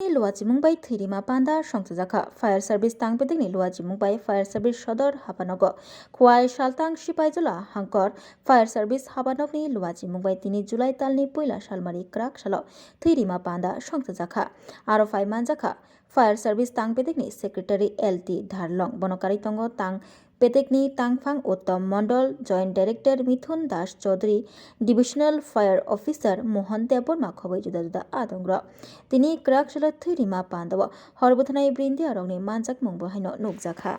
Luachimung by Thirima Panda, Shangzaka, Fire Service Tang Pedini, Luachimung by Fire Service Shodor, Hapanogo, Kwai Shaltang Shipaizula, Hankor, Fire Service Habanogni, Luachimung by Tini July Talni Puila Shalmari Krak Shalo, Thirima Panda, Shangzaka, Arofai Manjaka, Fire Service Tang Pedini, Secretary LT Dharlong, Bonokari Tongo Tang. Petekni Tangfang Uttam Mondol, Joint Director Mithun Das Chaudhary, Divisional Fire Officer Mohan Debor Makhoboi Juda Juda Adongra. Tini Krakshla Thirima Pandawa, Horbuthanai Brindi Aroni Manjak Mungbo Haino Nukjakha.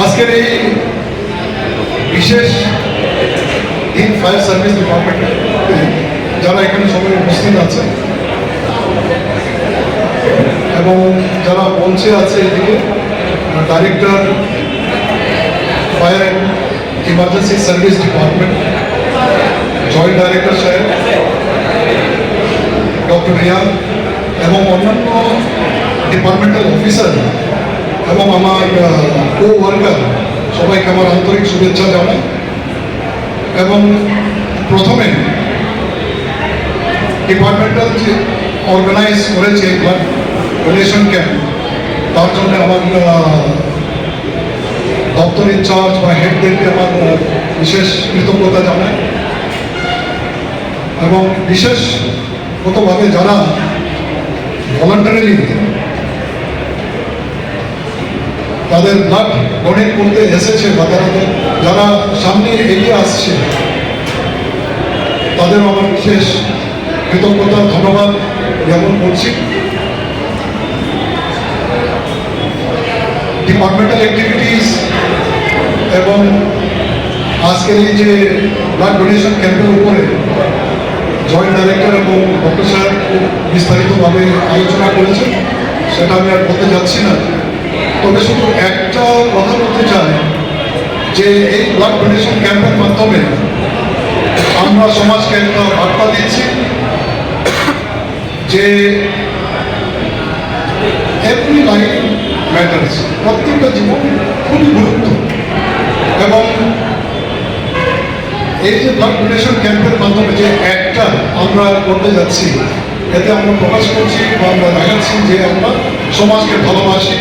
আজকের এই বিশেষ দিন fire service ডিপার্টমেন্টে যারা এখানে সবাই উপস্থিত আছে এবং যারা মঞ্চে আছে এদিকে director fire and emergency service department joint director সাহেব ডক্টর রিয়ান এবং অন্যান্য ডিপার্টমেন্টাল অফিসার এবং আমার কো ওয়ার্কার সবাইকে আমার আন্তরিক শুভেচ্ছা জানাই। এবং প্রথমে ডিপার্টমেন্টাল যে অর্গানাইজ করেছে ব্লাড ডোনেশন ক্যাম্প, তার জন্য আমার দপ্তর ইনচার্জ বা হেডদেরকে আমার বিশেষ কৃতজ্ঞতা জানাই। এবং বিশেষগতভাবে যারা ভলান্টারিলি তাদের ব্লাড ডোনেট করতে এসেছে বা যারা সামনে এগিয়ে আসছে তাদেরও আমার বিশেষ কৃতজ্ঞতা ধন্যবাদ জ্ঞাপন করছি। ডিপার্টমেন্টাল অ্যাক্টিভিটিস এবং আজকের এই যে ব্লাড ডোনেশন ক্যাম্পের উপরে জয়েন্ট ডাইরেক্টর এবং ডক্টর সাহেব খুব বিস্তারিতভাবে আলোচনা করেছেন, সেটা আমি আর বলতে যাচ্ছি না। তবে শুধু একটা কথা বলতে চাই যে এই ব্লাড ডোনেশন ক্যাম্পের মাধ্যমে আমরা সমাজকে একটা বার্তা দিচ্ছি যে এভরি লাইফ ম্যাটার্স, প্রত্যেকটা জীবন খুবই গুরুত্ব। এবং এই যে ব্লাড ডোনেশন ক্যাম্পের মাধ্যমে যে একটা আমরা করতে যাচ্ছি, এতে আমরা প্রকাশ করছি বা আমরা দেখাচ্ছি যে আমরা সমাজকে ভালোবাসি,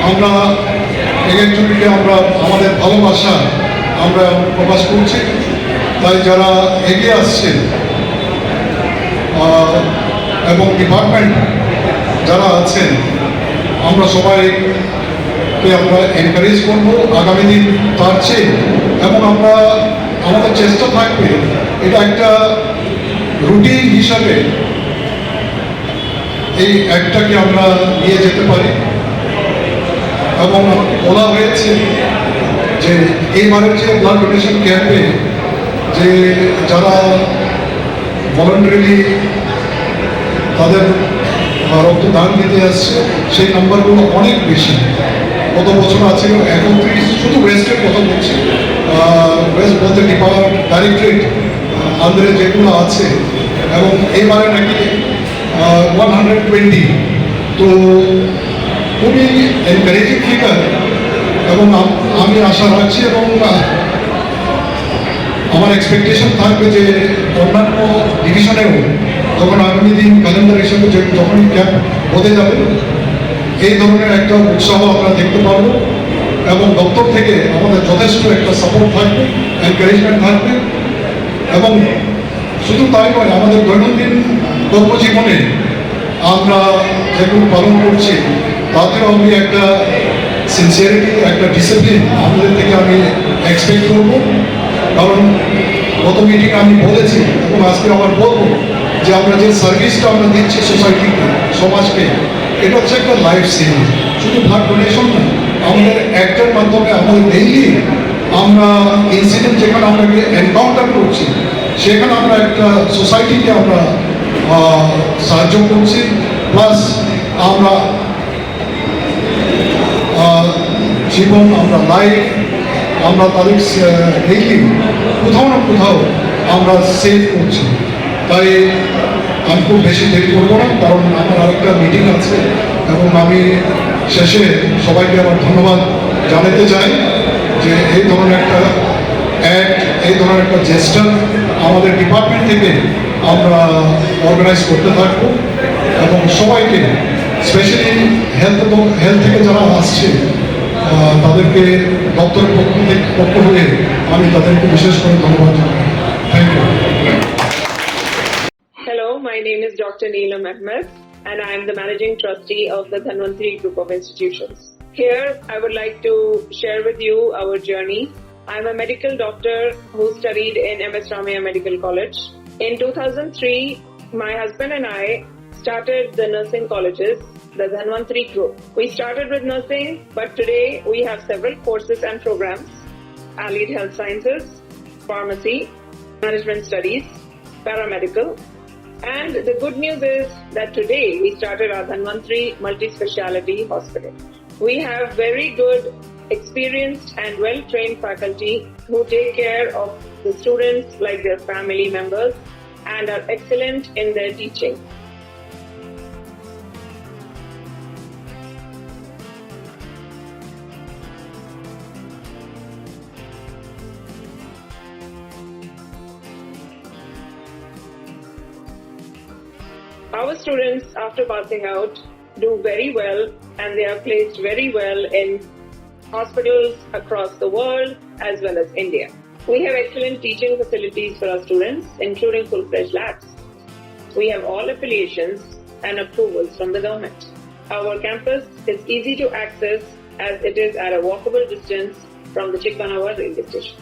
আমরা একজনকে আমরা আমাদের ভালোবাসা আমরা প্রকাশ করছি। তাই যারা এগিয়ে আসছে এবং ডিপার্টমেন্ট যারা আছেন, আমরা সবাইকে আমরা এনকারেজ করব আগামী দিন তার চেয়ে। এবং আমরা আমাদের চেষ্টা থাকবে এটা একটা রুটিন হিসাবে এই একটাকে আমরা নিয়ে যেতে পারি। এবং বলা হয়েছে যে এইবারের যে ব্লাড ডোনেশন ক্যাম্পে যে যারা ভলান্টারিলি তাদের রক্তদান দিতে আসছে সেই নাম্বারগুলো অনেক বেশি। গত বছর আছে 31, শুধু ওয়েস্টের কথা বলছি, ওয়েস্ট বলতে ডাইরেক্টরেট আন্ডারে যেগুলো আছে, এবং এইবারে নাকি 120। তো খুবই এনকারেজিং ফিগার। এবং আমি আশা রাখছি এবং আমার এক্সপেকটেশন থাকবে যে অন্যান্য ডিভিশনেও যখন আগামী দিন ক্যালেন্ডার হিসেবে যখনই ক্যাম্প হতে যাবে এই ধরনের একটা উৎসাহ আমরা দেখতে পাবো। এবং দপ্তর থেকে আমাদের যথেষ্ট একটা সাপোর্ট থাকবে, এনকারেজমেন্ট থাকবে। এবং শুধু তাই নয়, আমাদের দৈনন্দিন কর্মজীবনে আমরা যেগুলো পালন করছি তাতেও আমি একটা সিনসিয়ারিটি, একটা ডিসিপ্লিন আমাদের থেকে আমি এক্সপেক্ট করব। কারণ গত মিটিংয়ে আমি বলেছি এবং আজকে আবার বলবো যে আমরা যে সার্ভিসটা আমরা দিচ্ছি সোসাইটিকে, সমাজকে, এটা হচ্ছে একটা লাইফ সেভিং। শুধু ব্লাড ডোনেশন না, আমাদের অ্যাক্টের মাধ্যমে আমাদের ডেইলি আমরা ইনসিডেন্ট যেখানে আমরা এনকাউন্টার করছি সেখানে আমরা একটা সোসাইটিকে আমরা সাহায্য করছি। প্লাস আমরা জীবন, আমরা লাইফ, আমরা তাদের ডেইলি কোথাও না কোথাও আমরা সেভ করছি। তাই আমি খুব বেশি দেরি করবো না, কারণ আমার আরেকটা মিটিং আছে। এবং আমি শেষে সবাইকে আমার ধন্যবাদ জানাতে চাই যে এই ধরনের একটা এই ধরনের একটা জেস্টার আমাদের ডিপার্টমেন্ট থেকে আমরা অর্গানাইজ করতে থাকবো এবং সবাইকে স্পেশালি হেলথ থেকে যারা আসছে তাদেরকে দপ্তরের পক্ষ হয়ে আমি তাদেরকে বিশেষ করে ধন্যবাদ জানাই। Thank you. Hello, my name is Dr. Neelam Ahmed and I am the Managing Trustee of the Dhanvantri Group of Institutions. Here, I would like to share with you our journey. I am a medical doctor who studied in MS Ramaiah Medical College. In 2003, my husband and I started the nursing colleges, the Dhanvantri Group. We started with nursing, but today we have several courses and programs: Allied Health Sciences, Pharmacy, Management Studies, Paramedical. And the good news is that today we started our Dhanvantri Multi-Speciality Hospital. We have very good, experienced and well-trained faculty who take care of the students like their family members and are excellent in their teaching. Our students, after passing out, do very well and they are placed very well in hospitals across the world as well as India. We have excellent teaching facilities for our students, including full-fledged labs. We have all affiliations and approvals from the government. Our campus is easy to access as it is at a walkable distance from the Chikmanawa railway station.